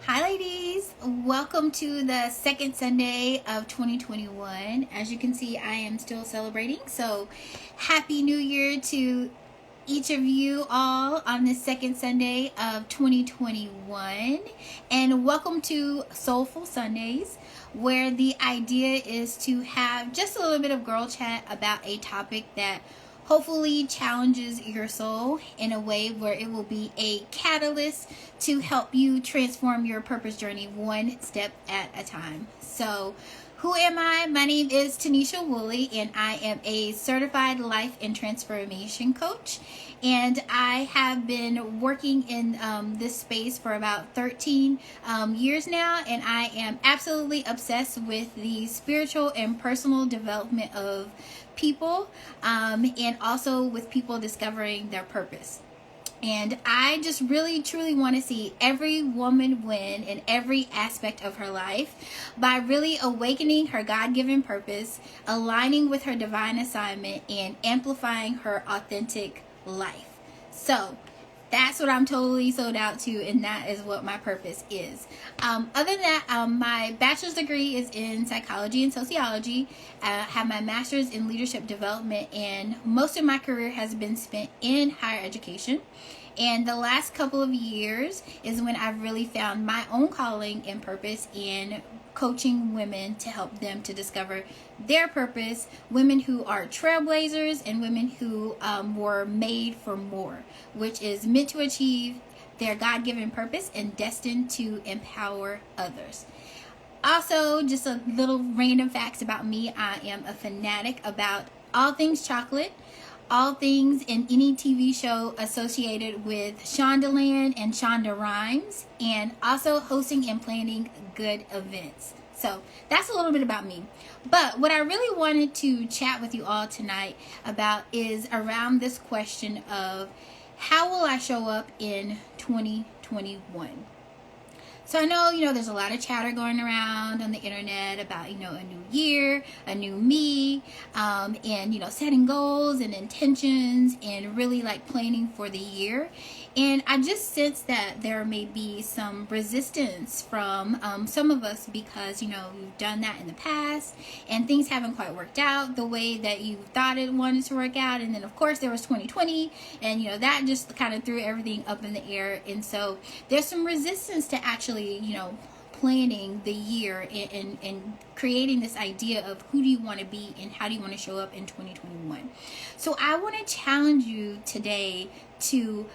Hi ladies, welcome to the second Sunday of 2021. As you can see, I am still celebrating, so happy new year to each of you all on this second Sunday of 2021, and welcome to SoulFull Sundays, where the idea is to have just a little bit of girl chat about a topic that hopefully challenges your soul in a way where it will be a catalyst to help you transform your purpose journey one step at a time. So, who am I? My name is Tanisha Woolley, and I am a certified life and transformation coach. And I have been working in this space for about 13 years now, and I am absolutely obsessed with the spiritual and personal development of people, and also with people discovering their purpose. And I just really truly want to see every woman win in every aspect of her life by really awakening her God-given purpose, aligning with her divine assignment, and amplifying her authentic life. So that's what I'm totally sold out to, and that is what my purpose is. Other than that, my bachelor's degree is in psychology and sociology. I have my master's in leadership development, and most of my career has been spent in higher education. And the last couple of years is when I've really found my own calling and purpose in coaching women to help them to discover their purpose, women who are trailblazers and women who were made for more, which is meant to achieve their God-given purpose and destined to empower others. Also, just a little random facts about me. I am a fanatic about all things chocolate, all things in any TV show associated with Shondaland and Shonda Rhimes, and also hosting and planning good events. So that's a little bit about me. But what I really wanted to chat with you all tonight about is around this question of how will I show up in 2021? So I know, there's a lot of chatter going around on the internet about, a new year, a new me, and, setting goals and intentions and really like planning for the year. And I just sense that there may be some resistance from some of us because, you've done that in the past and things haven't quite worked out the way that you thought it wanted to work out. And then, of course, there was 2020 and, that just kind of threw everything up in the air. And so there's some resistance to actually, planning the year and creating this idea of who do you want to be and how do you want to show up in 2021. So I want to challenge you today to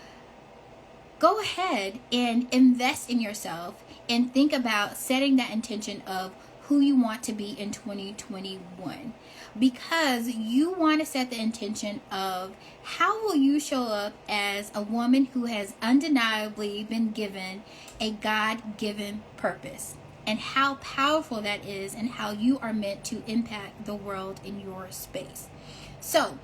go ahead and invest in yourself and think about setting that intention of who you want to be in 2021, because you want to set the intention of how will you show up as a woman who has undeniably been given a God-given purpose, and how powerful that is and how you are meant to impact the world in your space. So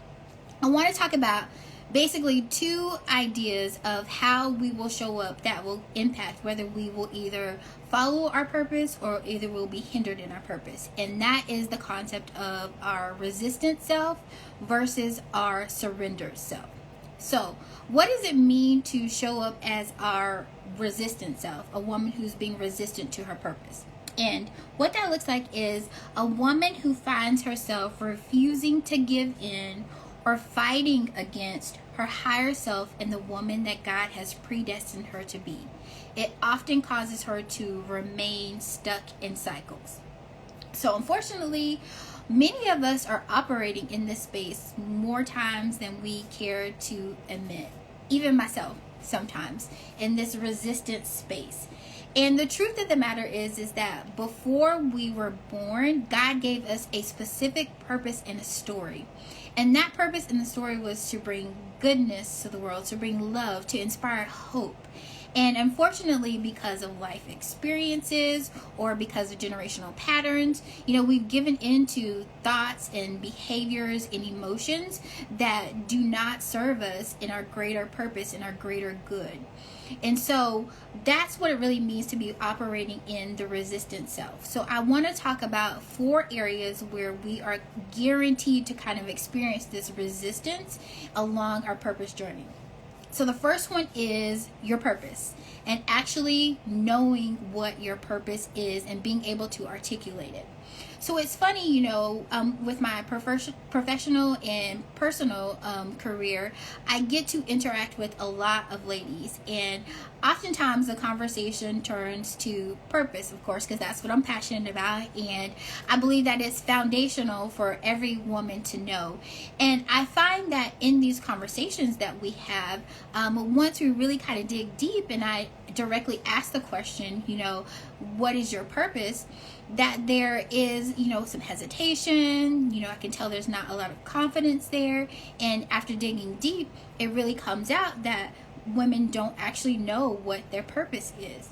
I want to talk about basically two ideas of how we will show up that will impact whether we will either follow our purpose or either will be hindered in our purpose. And that is the concept of our resistant self versus our surrendered self. So what does it mean to show up as our resistant self, a woman who's being resistant to her purpose? And what that looks like is a woman who finds herself refusing to give in or fighting against her higher self and the woman that God has predestined her to be. It often causes her to remain stuck in cycles. So unfortunately, many of us are operating in this space more times than we care to admit. Even myself, sometimes, in this resistance space. And the truth of the matter is that before we were born, God gave us a specific purpose and a story. And that purpose in the story was to bring goodness to the world, to bring love, to inspire hope. And unfortunately, because of life experiences or because of generational patterns, we've given into thoughts and behaviors and emotions that do not serve us in our greater purpose and our greater good. And so that's what it really means to be operating in the resistant self. So I want to talk about 4 areas where we are guaranteed to kind of experience this resistance along our purpose journey. So the first one is your purpose, and actually knowing what your purpose is and being able to articulate it. So it's funny, with my professional and personal career, I get to interact with a lot of ladies, and oftentimes the conversation turns to purpose, of course, because that's what I'm passionate about, and I believe that it's foundational for every woman to know. And I find that in these conversations that we have, once we really kind of dig deep and I directly ask the question, what is your purpose, that there is, some hesitation. I can tell there's not a lot of confidence there. And after digging deep, it really comes out that women don't actually know what their purpose is.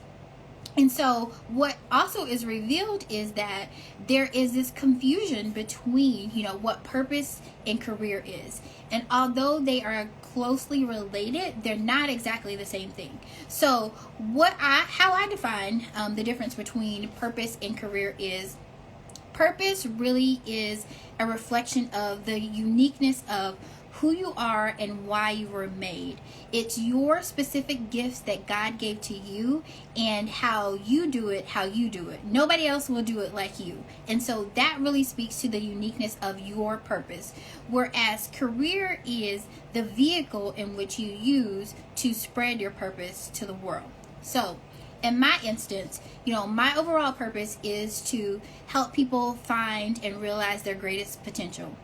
And so what also is revealed is that there is this confusion between, what purpose and career is. And although they are closely related, they're not exactly the same thing. So how I define the difference between purpose and career is, purpose really is a reflection of the uniqueness of who you are and why you were made. It's your specific gifts that God gave to you and how you do it. Nobody else will do it like you. And so that really speaks to the uniqueness of your purpose. Whereas career is the vehicle in which you use to spread your purpose to the world. So in my instance, my overall purpose is to help people find and realize their greatest potential.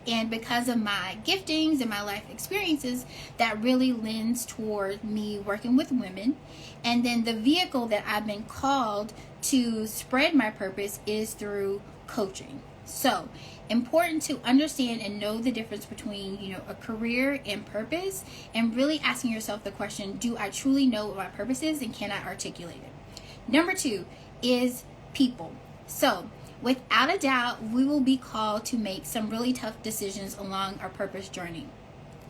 And because of my giftings and my life experiences, that really lends toward me working with women. And then the vehicle that I've been called to spread my purpose is through coaching. So important to understand and know the difference between, a career and purpose, and really asking yourself the question, do I truly know what my purpose is and can I articulate it? Number 2 is people. So without a doubt, we will be called to make some really tough decisions along our purpose journey.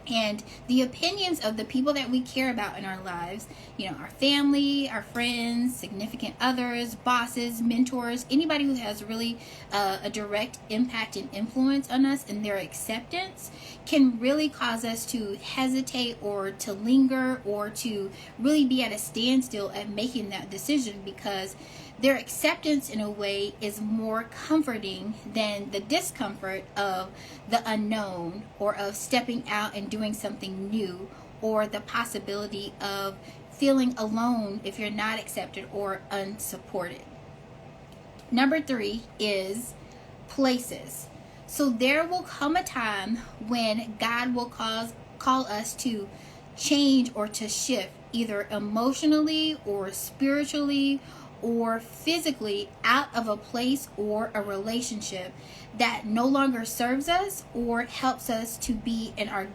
And the opinions of the people that we care about in our lives, our family, our friends, significant others, bosses, mentors, anybody who has really a direct impact and influence on us, and their acceptance can really cause us to hesitate or to linger or to really be at a standstill at making that decision, because their acceptance in a way is more comforting than the discomfort of the unknown, or of stepping out and doing something new, or the possibility of feeling alone if you're not accepted or unsupported. Number 3 is places. So there will come a time when God will call us to change or to shift, either emotionally or spiritually or physically, out of a place or a relationship that no longer serves us or helps us to be in our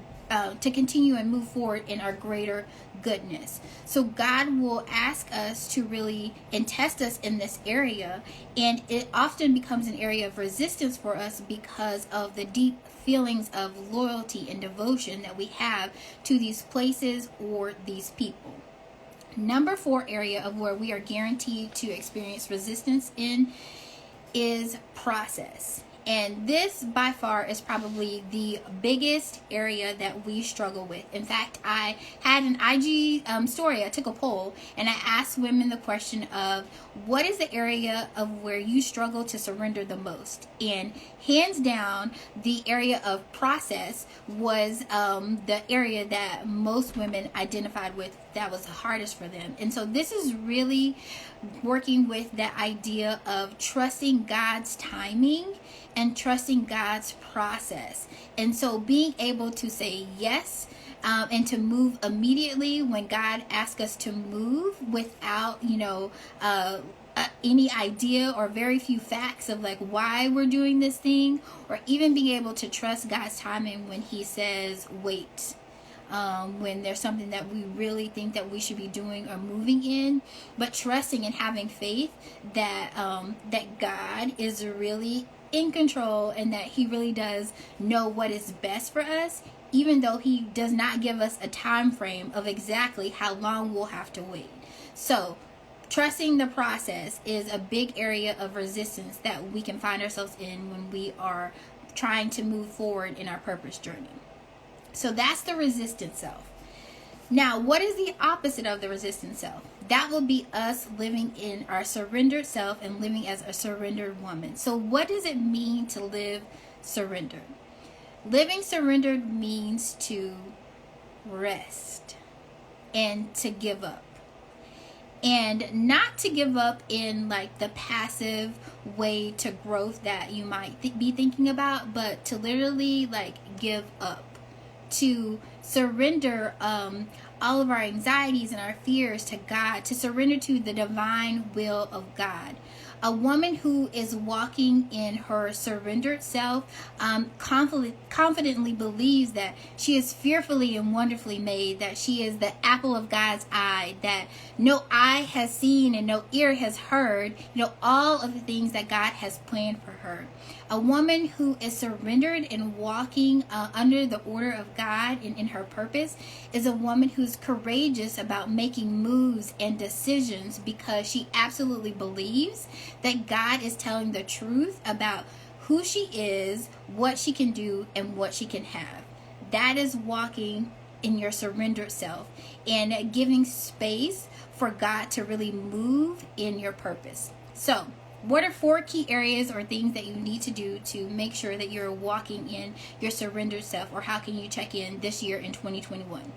to continue and move forward in our greater goodness. So God will ask us to really and test us in this area, and it often becomes an area of resistance for us because of the deep feelings of loyalty and devotion that we have to these places or these people. Number 4 area of where we are guaranteed to experience resistance in is process. And this by far is probably the biggest area that we struggle with. In fact, I had an IG story. I took a poll and I asked women the question of, what is the area of where you struggle to surrender the most? And hands down, the area of process was the area that most women identified with that was the hardest for them. And so this is really working with that idea of trusting God's timing and trusting God's process. And so being able to say yes and to move immediately when God asks us to move without, any idea or very few facts of like why we're doing this thing, or even being able to trust God's timing when He says wait. When there's something that we really think that we should be doing or moving in, but trusting and having faith that that God is really in control and that He really does know what is best for us, even though He does not give us a time frame of exactly how long we'll have to wait. So trusting the process is a big area of resistance that we can find ourselves in when we are trying to move forward in our purpose journey. So that's the resistance self. Now, what is the opposite of the resistant self? That will be us living in our surrendered self and living as a surrendered woman. So what does it mean to live surrendered? Living surrendered means to rest and to give up. And not to give up in like the passive way to growth that you might be thinking about, but to literally like give up, to surrender all of our anxieties and our fears to God, to surrender to the divine will of God. A woman who is walking in her surrendered self confidently believes that she is fearfully and wonderfully made, that she is the apple of God's eye, that no eye has seen and no ear has heard, all of the things that God has planned for her. A woman who is surrendered and walking under the order of God and in her purpose is a woman who's courageous about making moves and decisions because she absolutely believes that God is telling the truth about who she is, what she can do, and what she can have. That is walking in your surrendered self and giving space for God to really move in your purpose. So, what are 4 key areas or things that you need to do to make sure that you're walking in your surrendered self, or how can you check in this year in 2021?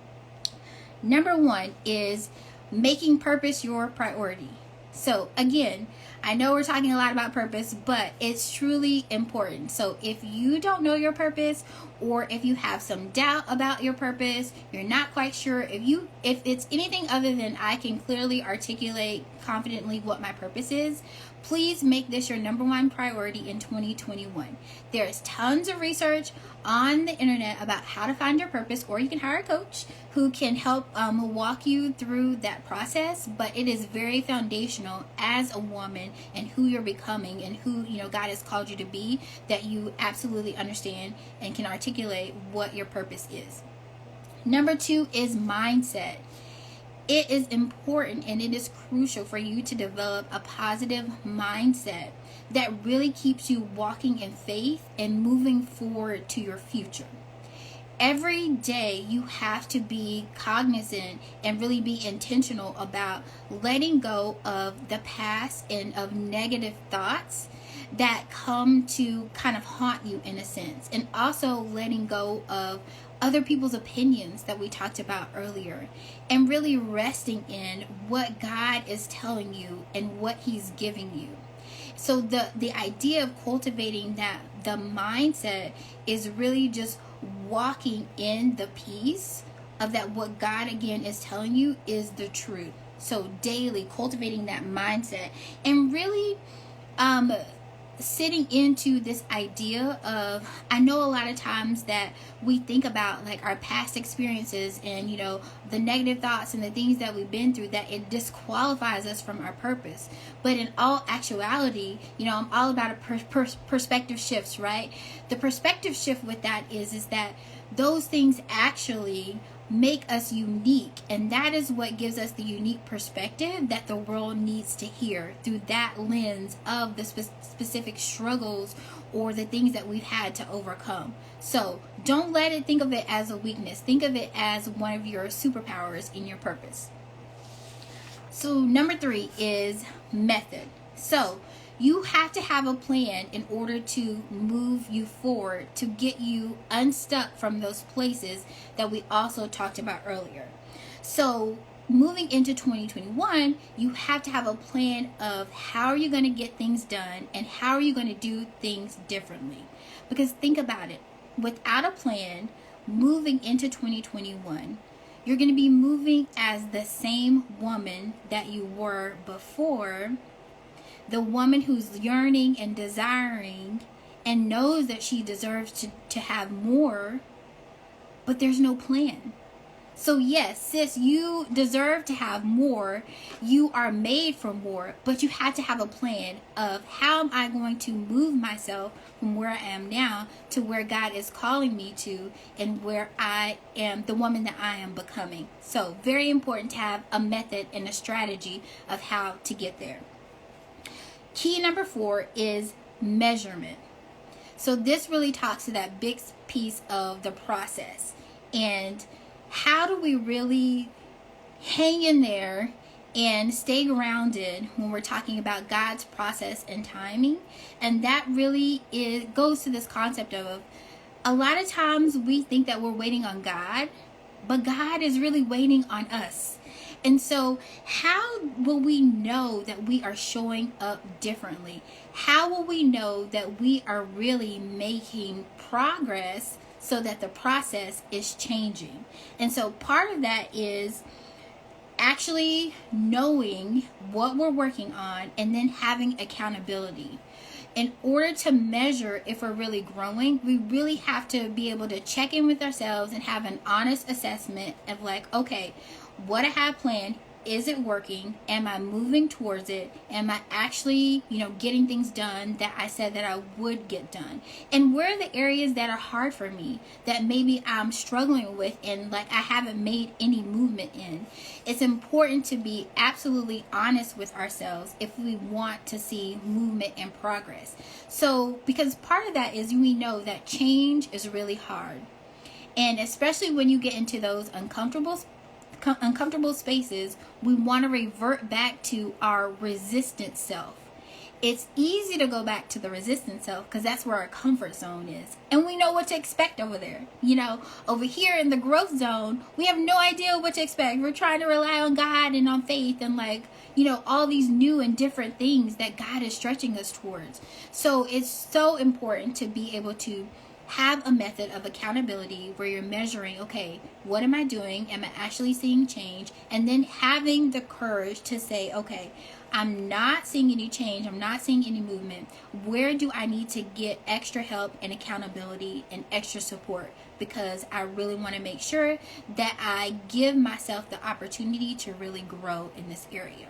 Number 1 is making purpose your priority. So again, I know we're talking a lot about purpose, but it's truly important. So if you don't know your purpose, or if you have some doubt about your purpose, you're not quite sure, if it's anything other than I can clearly articulate confidently what my purpose is, please make this your number 1 priority in 2021. There's tons of research on the internet about how to find your purpose, or you can hire a coach who can help walk you through that process. But it is very foundational as a woman and who you're becoming and who God has called you to be, that you absolutely understand and can articulate what your purpose is. Number 2 is mindset. It is important and it is crucial for you to develop a positive mindset that really keeps you walking in faith and moving forward to your future. Every day you have to be cognizant and really be intentional about letting go of the past and of negative thoughts that come to kind of haunt you in a sense, and also letting go of other people's opinions that we talked about earlier, and really resting in what God is telling you and what He's giving you. So the idea of cultivating the mindset is really just walking in the peace of that what God again is telling you is the truth. So daily cultivating that mindset and really sitting into this idea of, I know a lot of times that we think about like our past experiences and the negative thoughts and the things that we've been through, that it disqualifies us from our purpose. But in all actuality, I'm all about a perspective shifts, right? The perspective shift with that is that those things actually make us unique, and that is what gives us the unique perspective that the world needs to hear through that lens of the specific struggles or the things that we've had to overcome. So don't think of it as a weakness. Think of it as one of your superpowers in your purpose. So number 3 is method. So you have to have a plan in order to move you forward, to get you unstuck from those places that we also talked about earlier. So moving into 2021, you have to have a plan of how are you going to get things done and how are you going to do things differently. Because think about it, without a plan, moving into 2021, you're going to be moving as the same woman that you were before. The woman who's yearning and desiring and knows that she deserves to have more, but there's no plan. So yes, sis, you deserve to have more. You are made for more, but you have to have a plan of how am I going to move myself from where I am now to where God is calling me to, and where I am the woman that I am becoming. So very important to have a method and a strategy of how to get there. Key number 4 is measurement. So this really talks to that big piece of the process. And how do we really hang in there and stay grounded when we're talking about God's process and timing? And that really goes to this concept of, a lot of times we think that we're waiting on God, but God is really waiting on us. And so how will we know that we are showing up differently? How will we know that we are really making progress so that the process is changing? And so part of that is actually knowing what we're working on and then having accountability. In order to measure if we're really growing, we really have to be able to check in with ourselves and have an honest assessment of like, okay, what I have planned, is it working? Am I moving towards it? Am I actually, getting things done that I said that I would get done? And where are the areas that are hard for me, that maybe I'm struggling with and like I haven't made any movement in? It's important to be absolutely honest with ourselves if we want to see movement and progress. So, because part of that is we know that change is really hard. And especially when you get into those uncomfortable spaces, we want to revert back to our resistant self. It's easy to go back to the resistant self because that's where our comfort zone is. And we know what to expect over there. Over here in the growth zone, we have no idea what to expect. We're trying to rely on God and on faith and all these new and different things that God is stretching us towards. So it's so important to be able to have a method of accountability where you're measuring, okay, what am I doing? Am I actually seeing change? And then having the courage to say, okay, I'm not seeing any change. I'm not seeing any movement. Where do I need to get extra help and accountability and extra support? Because I really want to make sure that I give myself the opportunity to really grow in this area.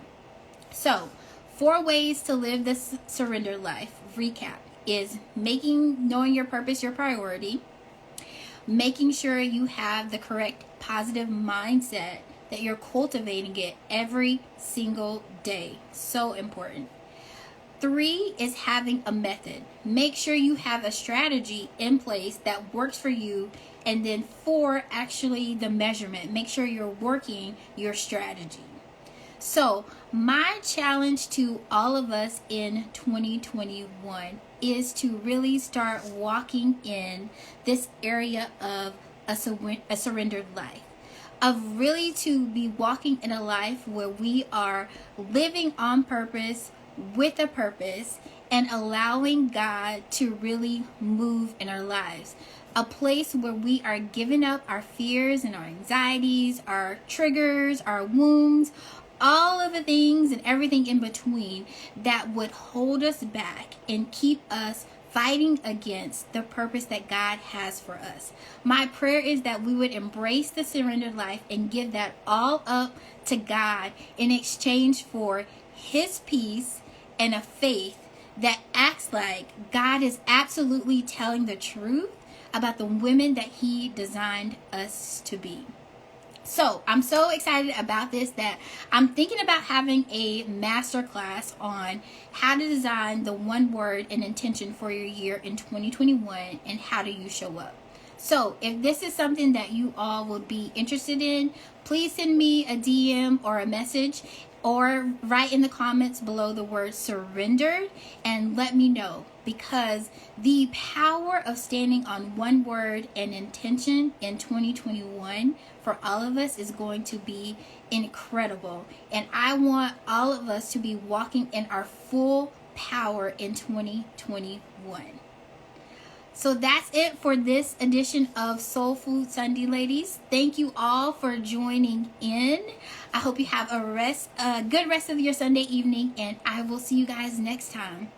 So, 4 ways to live this surrender life. Recap is knowing your purpose your priority, making sure you have the correct positive mindset, that you're cultivating it every single day. So important. 3 is having a method. Make sure you have a strategy in place that works for you. And then 4, actually the measurement. Make sure you're working your strategy. So my challenge to all of us in 2021 is to really start walking in this area of a surrendered life. Of really to be walking in a life where we are living on purpose, with a purpose, and allowing God to really move in our lives. A place where we are giving up our fears and our anxieties, our triggers, our wounds, all of the things and everything in between that would hold us back and keep us fighting against the purpose that God has for us. My prayer is that we would embrace the surrendered life and give that all up to God in exchange for His peace and a faith that acts like God is absolutely telling the truth about the women that He designed us to be. So I'm so excited about this that I'm thinking about having a masterclass on how to design the one word and intention for your year in 2021 and how do you show up. So if this is something that you all would be interested in, please send me a DM or a message or write in the comments below the word surrendered and let me know, because the power of standing on one word and intention in 2021 for all of us is going to be incredible. And I want all of us to be walking in our full power in 2021. So that's it for this edition of SoulFull Sunday, ladies. Thank you all for joining in. I hope you have a good rest of your Sunday evening, and I will see you guys next time.